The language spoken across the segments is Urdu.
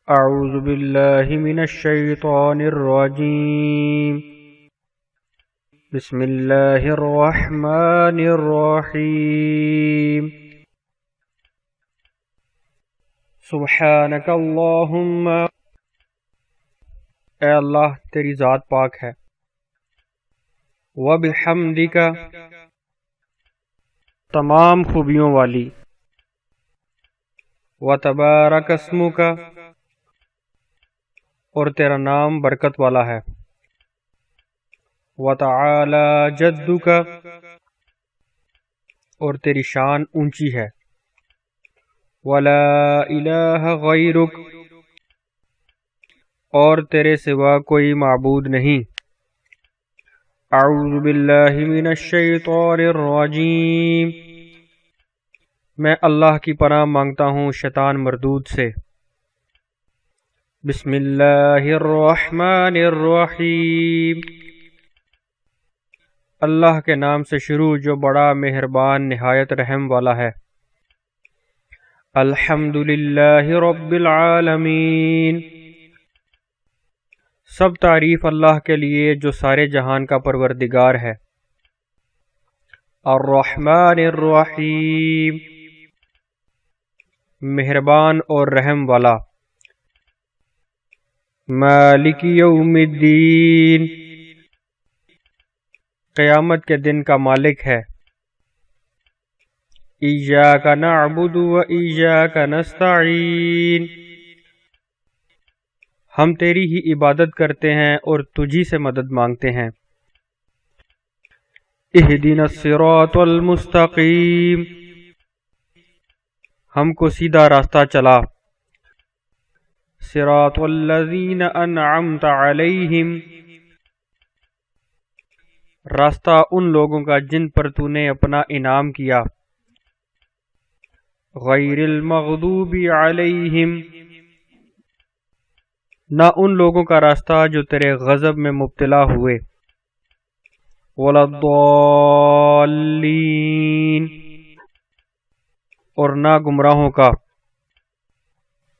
اعوذ باللہ من الشیطان الرجیم بسم اللہ الرحمن الرحیم سبحانک اللہم، اے اللہ تیری ذات پاک ہے، وبحمدک، تمام خوبیوں والی، وتبارک اسمک، اور تیرا نام برکت والا ہے، وتعالی جدک، اور تیری شان اونچی ہے، ولا الہ غیرک، اور تیرے سوا کوئی معبود نہیں۔ اعوذ باللہ من الشیطان الرجیم، میں اللہ کی پناہ مانگتا ہوں شیطان مردود سے۔ بسم اللہ الرحمن الرحیم، اللہ کے نام سے شروع جو بڑا مہربان نہایت رحم والا ہے۔ الحمد للہ رب العالمین، سب تعریف اللہ کے لیے جو سارے جہان کا پروردگار ہے۔ الرحمن الرحیم، مہربان اور رحم والا۔ مالک یوم الدین، قیامت کے دن کا مالک ہے۔ ایاک نعبد و ایاک نستعین، ہم تیری ہی عبادت کرتے ہیں اور تجھی سے مدد مانگتے ہیں۔ اہدنا الصراط المستقیم، ہم کو سیدھا راستہ چلا۔ صراط الذین انعمت علیہم، راستہ ان لوگوں کا جن پر تو نے اپنا انعام کیا۔ غیر المغضوب علیہم، نہ ان لوگوں کا راستہ جو تیرے غضب میں مبتلا ہوئے۔ ولا الضالین، اور نہ گمراہوں کا۔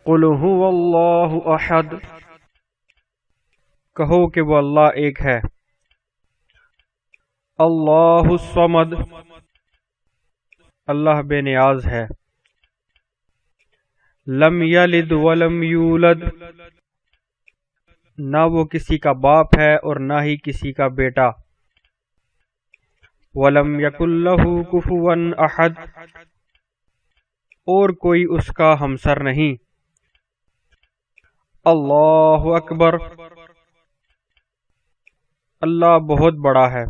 قل هو اللہ احد، کہو کہ وہ اللہ ایک ہے۔ اللہ الصمد، اللہ بے نیاز ہے۔ لم یلد ولم یولد، نہ وہ کسی کا باپ ہے اور نہ ہی کسی کا بیٹا۔ ولم یکن لہ کفوا احد، اور کوئی اس کا ہمسر نہیں۔ اللہ اکبر، اللہ بہت بڑا ہے۔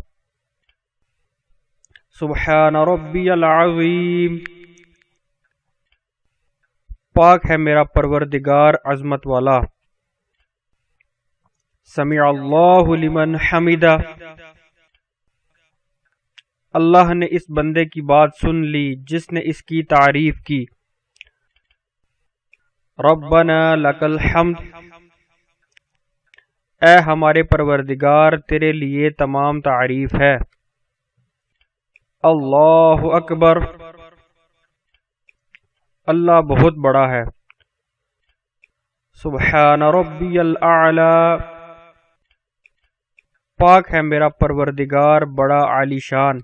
سبحان ربی العظیم، پاک ہے میرا پروردگار عظمت والا۔ سمع اللہ لمن حمدہ، اللہ نے اس بندے کی بات سن لی جس نے اس کی تعریف کی۔ ربنا لک الحمد، اے ہمارے پروردگار تیرے لیے تمام تعریف ہے۔ اللہ اکبر، اللہ بہت بڑا ہے۔ سبحان ربی الاعلی، پاک ہے میرا پروردگار بڑا عالی شان۔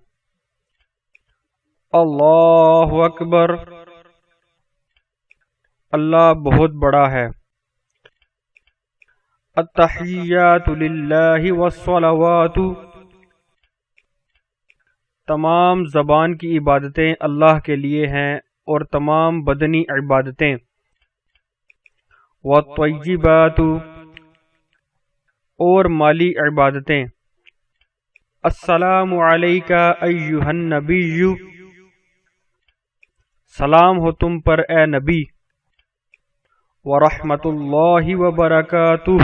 اللہ اکبر، اللہ بہت بڑا ہے۔ التحیات للہ والصلوات، تمام زبان کی عبادتیں اللہ کے لیے ہیں اور تمام بدنی عبادتیں۔ والطیبات، اور مالی عبادتیں۔ السلام علیک ایھا النبی، سلام ہو تم پر اے نبی۔ ورحمۃ اللہ وبرکاتہ،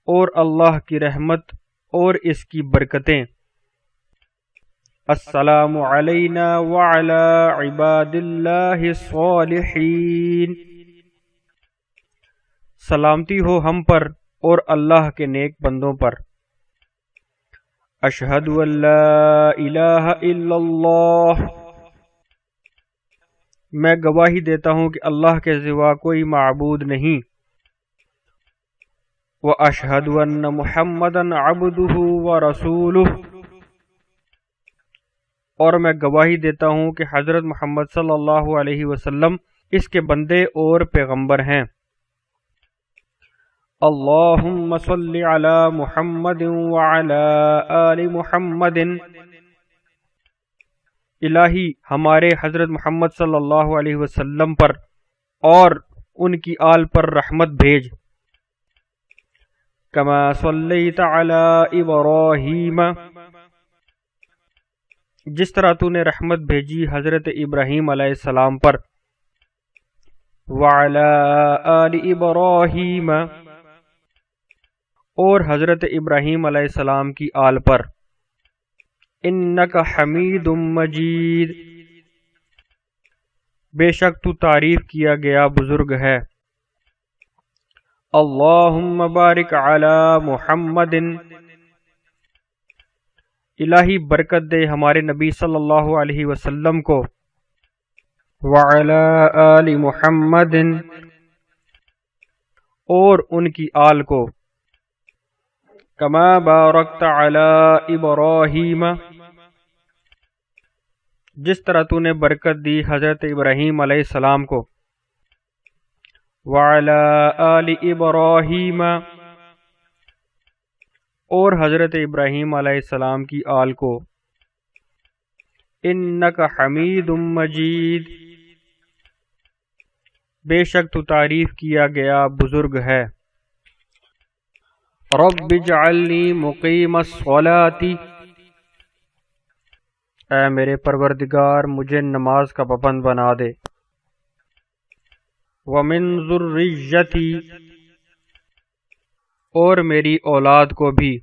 اور اللہ کی رحمت اور اس کی برکتیں۔ السلام علینا وعلی عباد اللہ الصالحین، سلامتی ہو ہم پر اور اللہ کے نیک بندوں پر۔ اشہد ان لا الہ الا اللہ، میں گواہی دیتا ہوں کہ اللہ کے سوا کوئی معبود نہیں، وَأَشْهَدُ أَنَّ مُحَمَّدًا عَبْدُهُ وَرَسُولُهُ، اور میں گواہی دیتا ہوں کہ حضرت محمد صلی اللہ علیہ وسلم اس کے بندے اور پیغمبر ہیں۔ اللہم صل علی محمد وعلی آل محمد، الہی ہمارے حضرت محمد صلی اللہ علیہ وسلم پر اور ان کی آل پر رحمت بھیج۔ کما صلیت علی ابراہیم، جس طرح تو نے رحمت بھیجی حضرت ابراہیم علیہ السلام پر، وعلی آل ابراہیم، اور حضرت ابراہیم علیہ السلام کی آل پر، انک حمید مجید، بے شک تو تعریف کیا گیا بزرگ ہے۔ اللہم بارک علی محمد، الہی برکت دے ہمارے نبی صلی اللہ علیہ وسلم کو، وعلی آل محمد، اور ان کی آل کو، کما بارکت علی ابراہیم، جس طرح تو نے برکت دی حضرت ابراہیم علیہ السلام کو، وعلی آل ابراہیم، اور حضرت ابراہیم علیہ السلام کی آل کو، انک حمید مجید، بے شک تو تعریف کیا گیا بزرگ ہے۔ رب اجعلنی مقیم الصلاۃ، اے میرے پروردگار مجھے نماز کا پابند بنا دے، ومن ذریتی، اور میری اولاد کو بھی،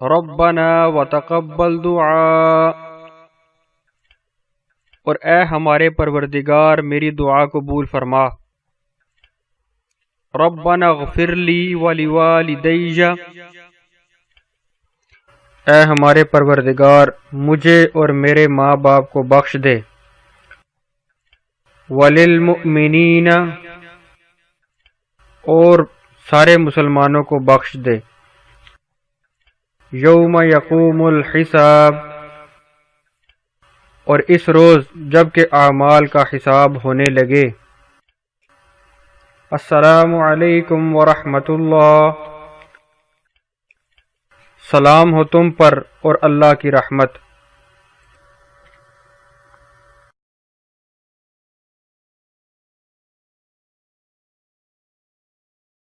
ربنا وتقبل دعاء، اور اے ہمارے پروردگار میری دعا قبول فرما، ربنا اغفر لی ولوالدی، اے ہمارے پروردگار مجھے اور میرے ماں باپ کو بخش دے، وللمؤمنین، اور سارے مسلمانوں کو بخش دے، یوم یقوم الحساب، اور اس روز جب کہ اعمال کا حساب ہونے لگے۔ السلام علیکم ورحمۃ اللہ، سلام ہو تم پر اور اللہ کی رحمت۔